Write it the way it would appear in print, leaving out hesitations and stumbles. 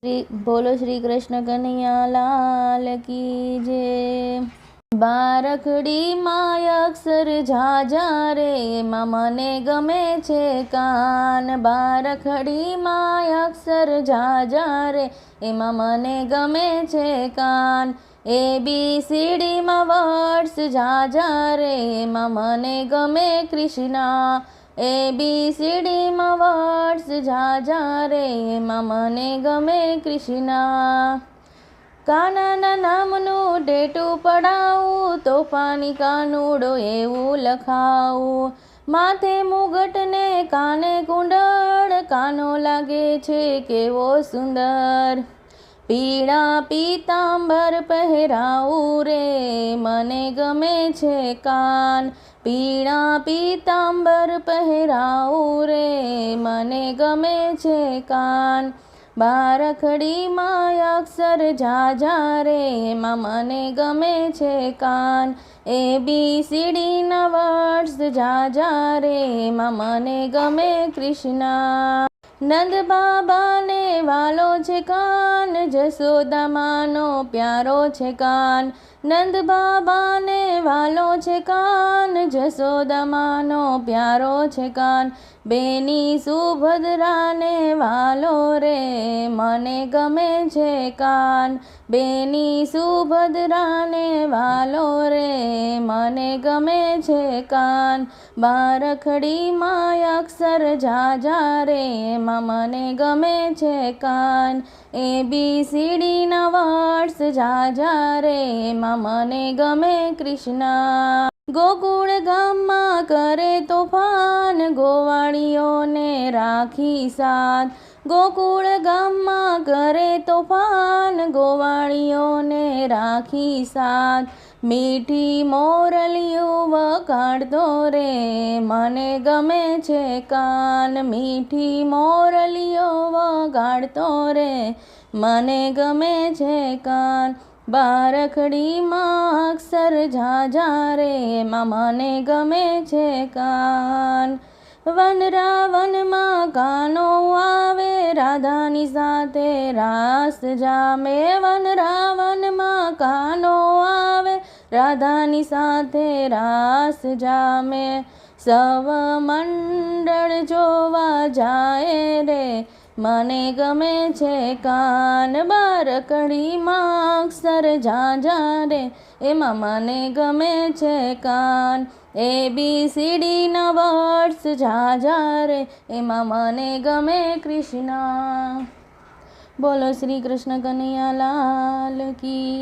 बोलो श्री कृष्ण कन्हैया लाल की जय। बारखड़ी माय अक्षर झाझा रे एमां मने गमे छे कान। बारखड़ी माय अक्षर झाझा रे एमां मने गमे छे कान। ABCD मां वर्ड्स झाझा रे एमां मने गमे कृष्णा। ABCD मां वर्ड्स झाझा रे एमां मने गमे कृष्णा। कानाना नामनुं टेटू पड़ावुं तोफानी कानुड़ो एवुं लखावुं। माथे मुगट ने काने कुंडळ कानो लागे छे केवो सुंदर। पीळा पीतांबर पहेरावुं रे मने गमे छे कान। पीळा पीतांबर पहेरावुं रे मने गमे छे कान। बारखड़ी माय अक्षर झाझा रे एमां मने गमे छे कान। ABCD ना वर्ड्स झाझा रे एमां मने गमे कृष्णा। नंद बाबा ने वालो छे कान जसोदा मानो प्यारो छे कान। नंद बाबा ने वालो छे कान जसोदा मानो प्यारो छे कान। बेनी सुभद्रा ने वालो रे मने गमे छे कान। बेनी सुभद्रा ने वालो रे मने गमे छे कान। बारखड़ी माय अक्षर झाझा रे एमां मने गमे छे कान। ABCD ना वर्ड्स झाझा रे एमां मने गमे कृष्णा। गोकुळ गाममां करे तोफान गोवाळीओने राखी साथ। गोकुळ गाममां करे तोफान गोवाळीओने राखी साथ। मीठी मोरलियूं वगाड़तो रे मने गमे छे कान। मीठी मोरलियो वगाड़तो रे मने गमे छे कान। बारखड़ी मां अक्षर झाझा रे एमां मने गमे छे कान। वनरावन मां कानो आवे राधानी साथे रास जामे। वनरावन मां कानो आवे राधानी साथे रास जामे। सव मंडळ जोवा जाए रे मने गमे छे कान। बारखड़ी मां अक्षर झाझा रे एमां मने गमे छे कान। ABCD ना वर्ड्स झाझा रे एमां मने गमे कृष्णा। बोलो श्री कृष्ण कन्हैया लाल की।